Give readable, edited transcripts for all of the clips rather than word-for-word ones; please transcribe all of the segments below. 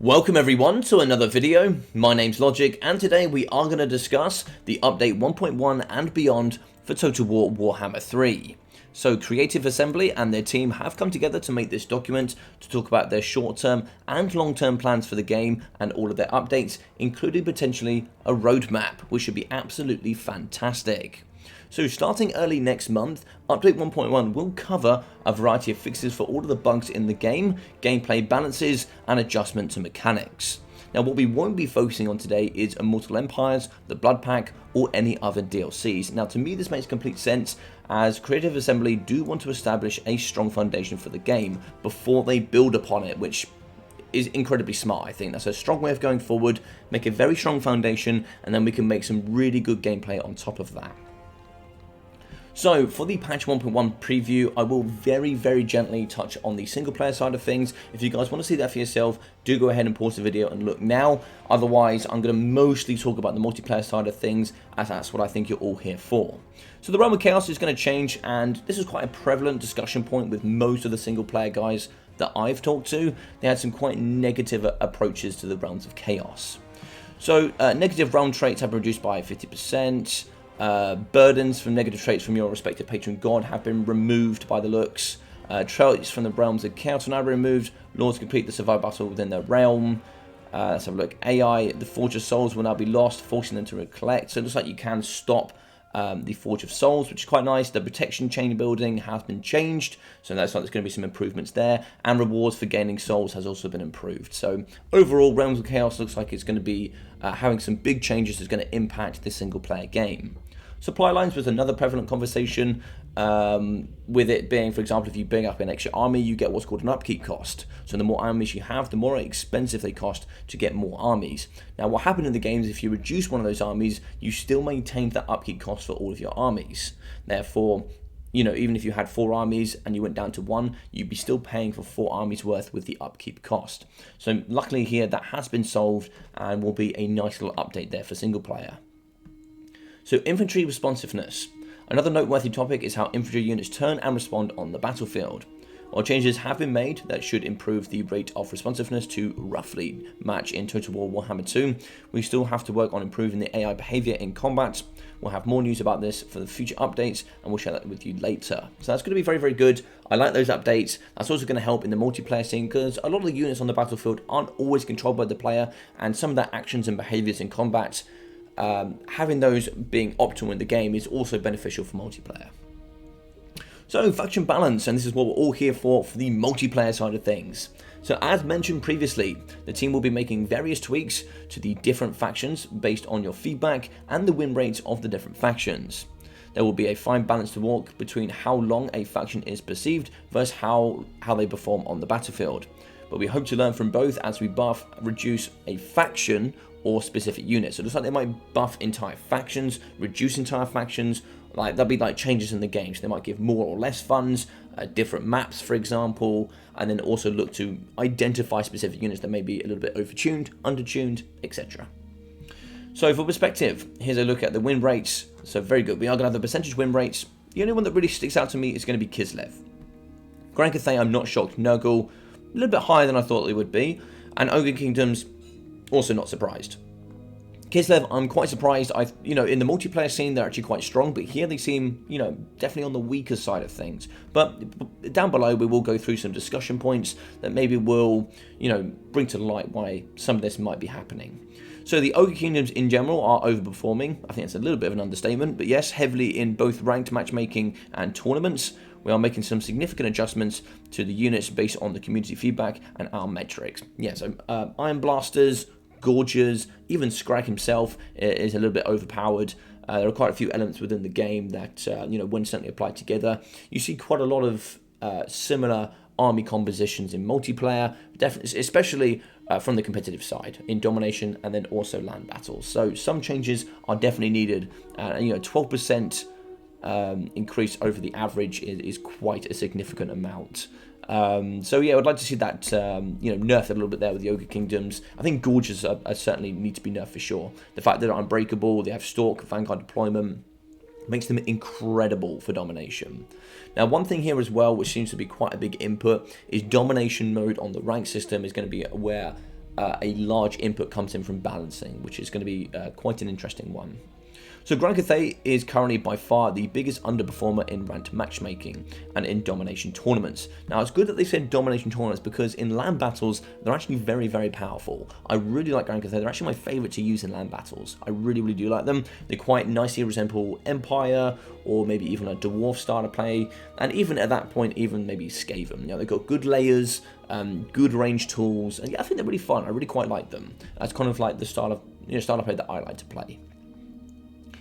Welcome everyone to another video. My name's Logic and today we are going to discuss the update 1.1 and beyond for Total War Warhammer 3. So Creative Assembly and their team have come together to make this document to talk about their short-term and long-term plans for the game and all of their updates, including potentially a roadmap, which should be absolutely fantastic. So starting early next month, Update 1.1 will cover a variety of fixes for all of the bugs in the game, gameplay balances, and adjustment to mechanics. Now what we won't be focusing on today is Immortal Empires, the Blood Pack, or any other DLCs. Now to me this makes complete sense, as Creative Assembly do want to establish a strong foundation for the game before they build upon it, which is incredibly smart. I think that's a strong way of going forward, make a very strong foundation, and then we can make some really good gameplay on top of that. So for the patch 1.1 preview, I will very gently touch on the single player side of things. If you guys want to see that for yourself, do go ahead and pause the video and look now. Otherwise, I'm going to mostly talk about the multiplayer side of things, as that's what I think you're all here for. So the realm of chaos is going to change, and this is quite a prevalent discussion point with most of the single player guys that I've talked to. They had some quite negative approaches to the realms of chaos. So negative realm traits have been reduced by 50%. Burdens from negative traits from your respective patron god have been removed by the looks. Traits from the realms of chaos are now removed. Lords complete the survival battle within their realm. Let's have a look. AI, the Forge of Souls will now be lost, forcing them to recollect. So it looks like you can stop the Forge of Souls, which is quite nice. The protection chain building has been changed, so that's like there's going to be some improvements there. And rewards for gaining souls has also been improved. So overall, Realms of Chaos looks like it's going to be having some big changes that's going to impact this single player game. Supply lines was another prevalent conversation, with it being, for example, if you bring up an extra army, you get what's called an upkeep cost. So the more armies you have, the more expensive they cost to get more armies. Now what happened in the game is if you reduce one of those armies, you still maintained that upkeep cost for all of your armies. Therefore, you know, even if you had 4 armies and you went down to 1, you'd be still paying for 4 armies worth with the upkeep cost. So luckily here that has been solved and will be a nice little update there for single player. So infantry responsiveness. Another noteworthy topic is how infantry units turn and respond on the battlefield. While changes have been made that should improve the rate of responsiveness to roughly match in Total War Warhammer 2, we still have to work on improving the AI behavior in combat. We'll have more news about this for the future updates, and we'll share that with you later. So that's going to be very good. I like those updates. That's also going to help in the multiplayer scene, because a lot of the units on the battlefield aren't always controlled by the player, and some of their actions and behaviors in combat, having those being optimal in the game is also beneficial for multiplayer. So faction balance, and this is what we're all here for the multiplayer side of things. So as mentioned previously, the team will be making various tweaks to the different factions based on your feedback and the win rates of the different factions. There will be a fine balance to walk between how long a faction is perceived versus how they perform on the battlefield. But we hope to learn from both as we buff, reduce a faction or specific units. So it looks like they might buff entire factions, reduce entire factions, like there'll be like changes in the game. So they might give more or less funds, different maps for example, and then also look to identify specific units that may be a little bit overtuned, undertuned, etc. So for perspective, here's a look at the win rates. So very good, we are going to have the percentage win rates. The only one that really sticks out to me is going to be Kislev. Grand Cathay, I'm not shocked. Nurgle, a little bit higher than I thought they would be. And Ogre Kingdoms, also not surprised. Kislev, I'm quite surprised. In the multiplayer scene, they're actually quite strong, but here they seem, definitely on the weaker side of things. But down below, we will go through some discussion points that maybe will, bring to light why some of this might be happening. So the Ogre Kingdoms in general are overperforming. I think it's a little bit of an understatement, but yes, heavily in both ranked matchmaking and tournaments. We are making some significant adjustments to the units based on the community feedback and our metrics. Yeah, so Iron Blasters, Gorgers, even Scrag himself is a little bit overpowered. There are quite a few elements within the game that, when certainly applied together, you see quite a lot of similar army compositions in multiplayer, definitely, especially from the competitive side, in domination and then also land battles. So some changes are definitely needed. 12% increase over the average is quite a significant amount. So yeah, I'd like to see that nerfed a little bit there with the Ogre Kingdoms. I think Gorges certainly need to be nerfed for sure. The fact that they're unbreakable, they have Stalk, Vanguard deployment, makes them incredible for domination. Now one thing here as well, which seems to be quite a big input, is domination mode on the rank system is going to be where a large input comes in from balancing, which is going to be quite an interesting one. So Grand Cathay is currently by far the biggest underperformer in ranked matchmaking and in domination tournaments. Now it's good that they said domination tournaments because in LAN battles they're actually very, very powerful. I really like Grand Cathay. They're actually my favourite to use in LAN battles. I really, really do like them. They quite nicely resemble Empire or maybe even a Dwarf style of play, and even at that point even maybe Skaven. You know, they've got good layers, good range tools, and yeah, I think they're really fun. I really quite like them. That's kind of like the style of play that I like to play.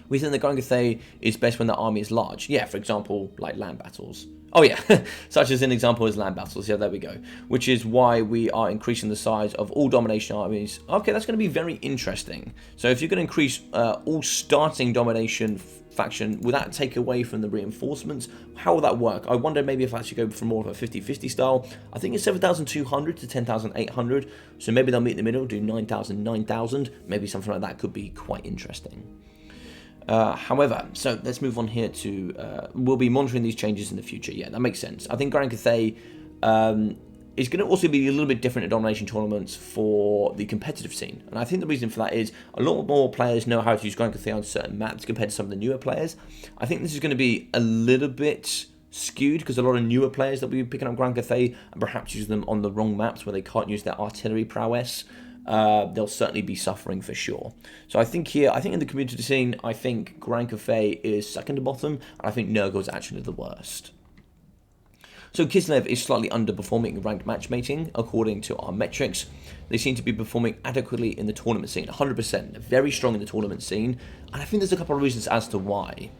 We think that Grand Cathay is best when the army is large. Yeah, for example, like LAN battles. Oh yeah, such as an example as LAN battles. Yeah, there we go. Which is why we are increasing the size of all domination armies. Okay, that's going to be very interesting. So if you're going to increase all starting domination faction, will that take away from the reinforcements? How will that work? I wonder maybe if I should go for more of a 50-50 style. I think it's 7,200 to 10,800. So maybe they'll meet in the middle, do 9,000, 9,000. Maybe something like that could be quite interesting. However, so let's move on here to, we'll be monitoring these changes in the future. Yeah, that makes sense. I think Grand Cathay is going to also be a little bit different in domination tournaments for the competitive scene. And I think the reason for that is a lot more players know how to use Grand Cathay on certain maps compared to some of the newer players. I think this is going to be a little bit skewed because a lot of newer players that will be picking up Grand Cathay and perhaps use them on the wrong maps where they can't use their artillery prowess. They'll certainly be suffering for sure. So I think here, I think in the community scene, I think Grand Cathay is second to bottom, and I think Nurgle is actually the worst. So Kislev is slightly underperforming in ranked matchmaking, according to our metrics. They seem to be performing adequately in the tournament scene, 100%, very strong in the tournament scene, and I think there's a couple of reasons as to why.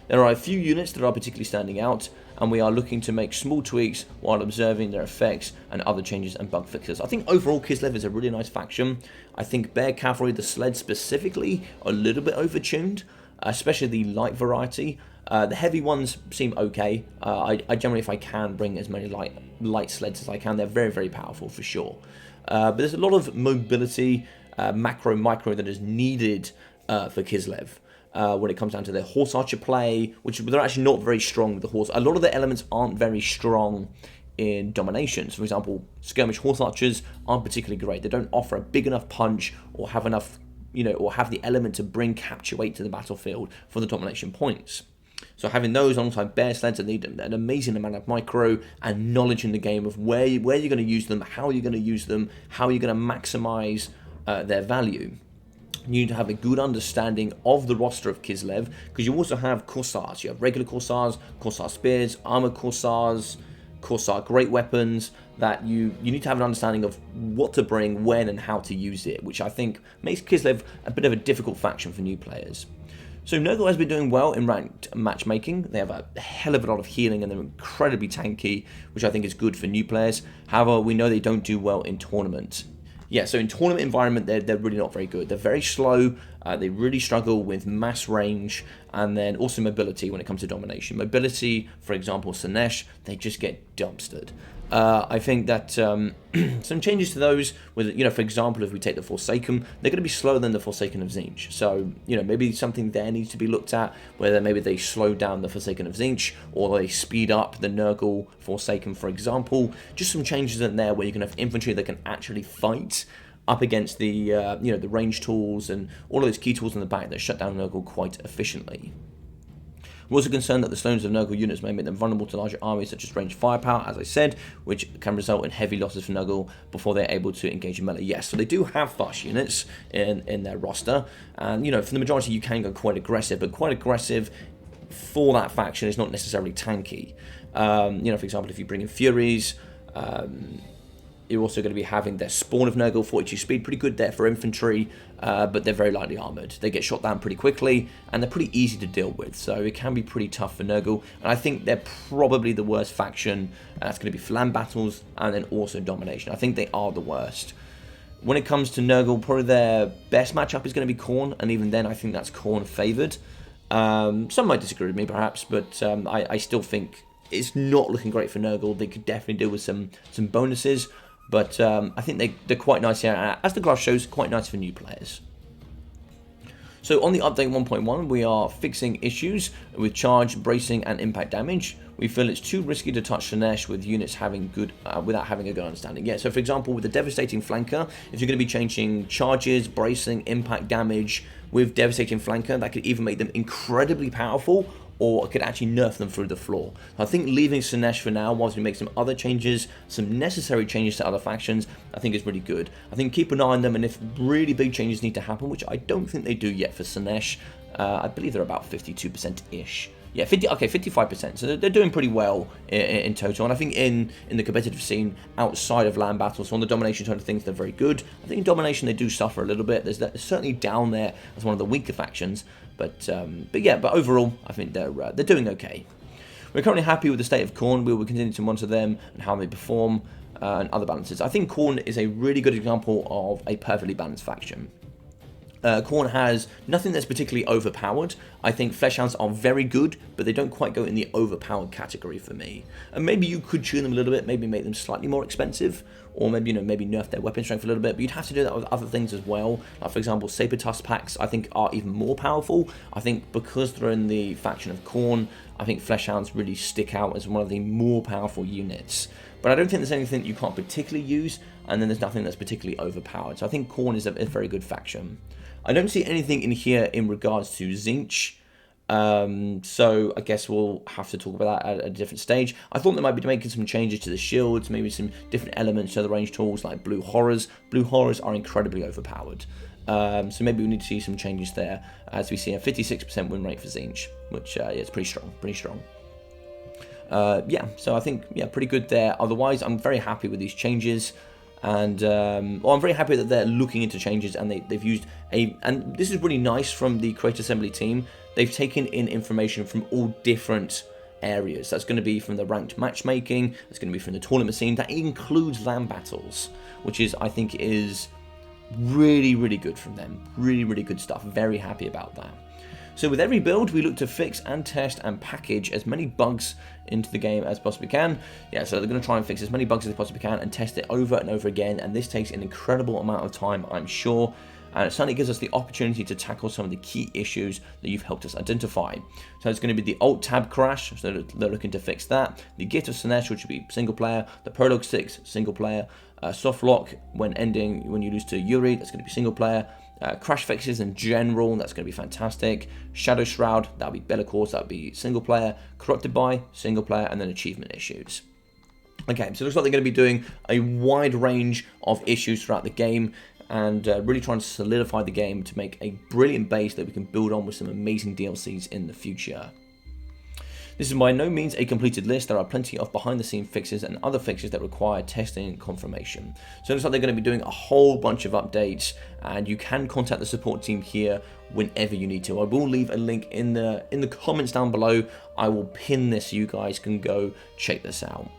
There are a few units that are particularly standing out, and we are looking to make small tweaks while observing their effects and other changes and bug fixes. I think overall Kislev is a really nice faction. I think Bear Cavalry, the sled specifically, are a little bit overtuned, especially the light variety. The heavy ones seem okay. I generally, if I can, bring as many light sleds as I can. They're very, very powerful for sure. But there's a lot of mobility, macro, micro that is needed for Kislev. When it comes down to their horse archer play, which they're actually not very strong with the horse. A lot of the elements aren't very strong in domination. So for example, skirmish horse archers aren't particularly great. They don't offer a big enough punch or have enough, or have the element to bring capture weight to the battlefield for the domination points. So having those alongside bear sleds that need an amazing amount of micro and knowledge in the game of where you're going to use them, how you're going to use them, how you're going to maximize their value. You need to have a good understanding of the roster of Kislev, because you also have Corsairs. You have regular Corsairs, Corsair Spears, Armored Corsairs, Corsair Great Weapons, that you need to have an understanding of what to bring, when, and how to use it, which I think makes Kislev a bit of a difficult faction for new players. So Nurgle has been doing well in ranked matchmaking. They have a hell of a lot of healing and they're incredibly tanky, which I think is good for new players. However, we know they don't do well in tournament. Yeah, so in tournament environment, they're really not very good. They're very slow, they really struggle with mass range, and then also mobility when it comes to domination. Mobility, for example, Sinesh, they just get dumpstered. I think that some changes to those, with for example, if we take the Forsaken, they're going to be slower than the Forsaken of Tzeentch. So, maybe something there needs to be looked at, whether maybe they slow down the Forsaken of Tzeentch, or they speed up the Nurgle Forsaken, for example. Just some changes in there where you can have infantry that can actually fight up against the, the range tools and all of those key tools in the back that shut down Nurgle quite efficiently. We're also concerned that the slowness of Nurgle units may make them vulnerable to larger armies such as ranged firepower, as I said, which can result in heavy losses for Nurgle before they're able to engage in melee. Yes, so they do have fast units in their roster, and for the majority you can go quite aggressive, but quite aggressive for that faction is not necessarily tanky. For example, if you bring in Furies, you're also going to be having their Spawn of Nurgle, 42 speed, pretty good there for infantry, but they're very lightly armoured. They get shot down pretty quickly, and they're pretty easy to deal with, so it can be pretty tough for Nurgle, and I think they're probably the worst faction, and that's going to be for land battles, and then also domination. I think they are the worst. When it comes to Nurgle, probably their best matchup is going to be Khorne, and even then I think that's Khorne favoured. Some might disagree with me perhaps, but I still think it's not looking great for Nurgle. They could definitely do with some bonuses, but I think they're quite nice here, as the graph shows, quite nice for new players. So on the update 1.1, we are fixing issues with charge, bracing, and impact damage. We feel it's too risky to touch Sinesh with units having good without having a good understanding. Yeah, so for example, with the Devastating Flanker, if you're going to be changing charges, bracing, impact damage with Devastating Flanker, that could either make them incredibly powerful or it could actually nerf them through the floor. I think leaving Sinesh for now, whilst we make some other changes, some necessary changes to other factions, I think is really good. I think keep an eye on them, and if really big changes need to happen, which I don't think they do yet for Sinesh, I believe they're about 52%-ish. Yeah, 55%. So they're doing pretty well in total. And I think in the competitive scene outside of land battles, so on the domination side of things, they're very good. I think in domination they do suffer a little bit. There's certainly down there as one of the weaker factions. But overall, I think they're doing okay. We're currently happy with the state of Khorne. We will continue to monitor them and how they perform and other balances. I think Khorne is a really good example of a perfectly balanced faction. Khorne has nothing that's particularly overpowered. I think Fleshhounds are very good, but they don't quite go in the overpowered category for me. And maybe you could tune them a little bit, maybe make them slightly more expensive, or maybe, maybe nerf their weapon strength a little bit, but you'd have to do that with other things as well. Like, for example, Saber Tusk packs, I think, are even more powerful. I think because they're in the faction of Khorne, I think Fleshhounds really stick out as one of the more powerful units. But I don't think there's anything that you can't particularly use, and then there's nothing that's particularly overpowered. So I think Khorne is a very good faction. I don't see anything in here in regards to Tzeentch, so I guess we'll have to talk about that at a different stage. I thought they might be making some changes to the shields, maybe some different elements to the range tools like Blue Horrors. Blue Horrors are incredibly overpowered, so maybe we need to see some changes there, as we see a 56% win rate for Tzeentch, which yeah, it's pretty strong. Yeah, so I think, yeah, pretty good there. Otherwise, I'm very happy with these changes. And I'm very happy that they're looking into changes, and they've used and this is really nice from the Create Assembly team. They've taken in information from all different areas. That's going to be from the ranked matchmaking, that's going to be from the tournament scene, that includes land battles, which is, I think, is really good from them. Really good stuff. Very happy about that. So with every build, we look to fix and test and package as many bugs into the game as possibly can. Yeah, so they're going to try and fix as many bugs as they possibly can and test it over and over again, and this takes an incredible amount of time, I'm sure, and it certainly gives us the opportunity to tackle some of the key issues that you've helped us identify. So it's going to be the Alt-Tab crash, so they're looking to fix that, the Gift of Sinesh, which will be single player, the Prologue 6, single player, Soft Lock when you lose to Yuri, that's going to be single player, crash fixes in general, that's going to be fantastic. Shadow Shroud, that'll be Bellacourse, that'll be single player. Corrupted by, single player, and then achievement issues. Okay, so it looks like they're going to be doing a wide range of issues throughout the game, and really trying to solidify the game to make a brilliant base that we can build on with some amazing DLCs in the future. This is by no means a completed list. There are plenty of behind-the-scenes fixes and other fixes that require testing and confirmation. So it looks like they're going to be doing a whole bunch of updates, and you can contact the support team here whenever you need to. I will leave a link in the comments down below. I will pin this so you guys can go check this out.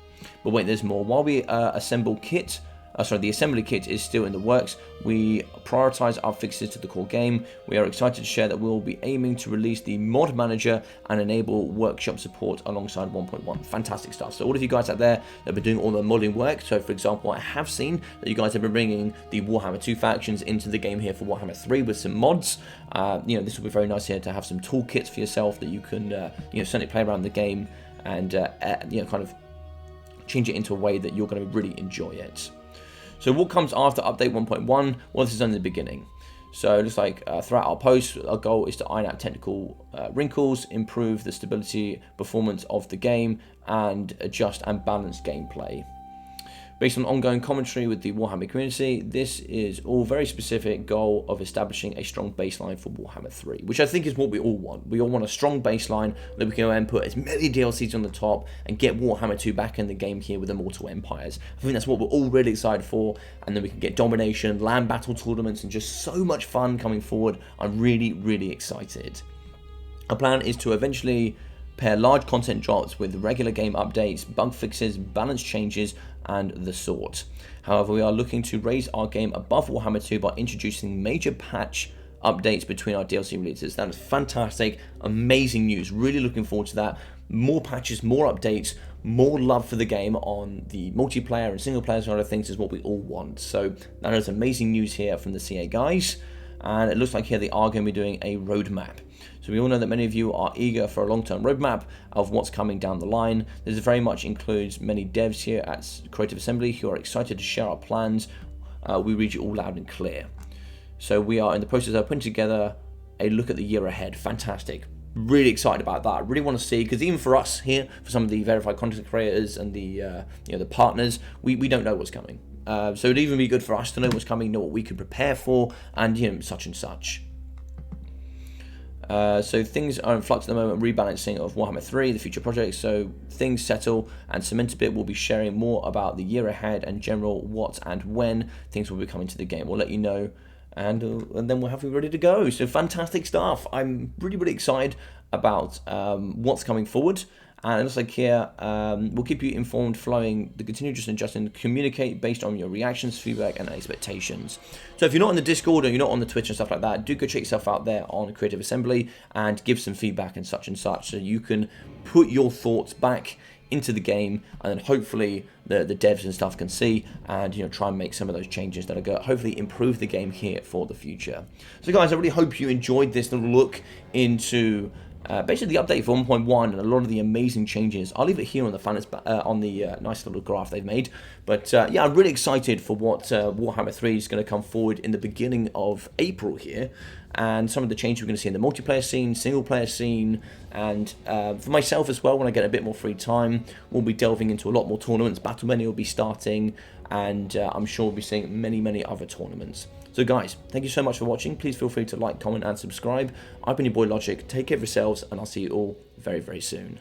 But wait, there's more. While we assemble kit, the assembly kit is still in the works. We prioritize our fixes to the core game. We are excited to share that we will be aiming to release the mod manager and enable workshop support alongside 1.1. Fantastic stuff. So all of you guys out there that have been doing all the modding work, so for example, I have seen that you guys have been bringing the Warhammer 2 factions into the game here for Warhammer 3 with some mods. This will be very nice here to have some toolkits for yourself that you can certainly play around the game and kind of change it into a way that you're going to really enjoy it. So what comes after update 1.1? Well, this is only the beginning. So it looks like throughout our posts, our goal is to iron out technical wrinkles, improve the stability, performance of the game, and adjust and balance gameplay. Based on ongoing commentary with the Warhammer community, this is all very specific goal of establishing a strong baseline for Warhammer 3, which I think is what we all want. We all want a strong baseline that we can go and put as many DLCs on the top and get Warhammer 2 back in the game here with Immortal Empires. I think that's what we're all really excited for, and then we can get domination, land battle tournaments, and just so much fun coming forward. I'm really excited. Our plan is to eventually pair large content drops with regular game updates, bug fixes, balance changes, and the sort. However, we are looking to raise our game above Warhammer 2 by introducing major patch updates between our DLC releases. That is fantastic, amazing news. Really looking forward to that. More patches, more updates, more love for the game on the multiplayer and single player side of things is what we all want. So that is amazing news here from the CA guys. and it looks like here they are going to be doing a roadmap. So we all know that many of you are eager for a long-term roadmap of what's coming down the line. This very much includes many devs here at Creative Assembly who are excited to share our plans. We read you all loud and clear. So we are in the process of putting together a look at the year ahead. Fantastic. Really excited about that. I really want to see, because even for us here, for some of the verified content creators and the the partners, we don't know what's coming. So it'd even be good for us to know what's coming, know what we can prepare for, and such and such. So things are in flux at the moment, rebalancing of Warhammer 3, the future projects. So things settle and cement a bit. We'll be sharing more about the year ahead and general what and when things will be coming to the game. We'll let you know, and then we'll have you ready to go. So fantastic stuff. I'm really excited about what's coming forward. And it looks like here, we'll keep you informed, following the continued adjusting, communicate based on your reactions, feedback, and expectations. So if you're not on the Discord or you're not on the Twitch and stuff like that, do go check yourself out there on Creative Assembly and give some feedback and such, so you can put your thoughts back into the game, and then hopefully the devs and stuff can see and try and make some of those changes that are going to hopefully improve the game here for the future. So guys, I really hope you enjoyed this little look into basically the update for 1.1 and a lot of the amazing changes. I'll leave it here on the nice little graph they've made. But yeah, I'm really excited for what Warhammer 3 is going to come forward in the beginning of April here, and some of the changes we're going to see in the multiplayer scene, single player scene, and for myself as well, when I get a bit more free time, we'll be delving into a lot more tournaments. Battle Mania will be starting, and I'm sure we'll be seeing many other tournaments. So guys, thank you so much for watching. Please feel free to like, comment, and subscribe. I've been your boy Logic. Take care of yourselves, and I'll see you all very soon.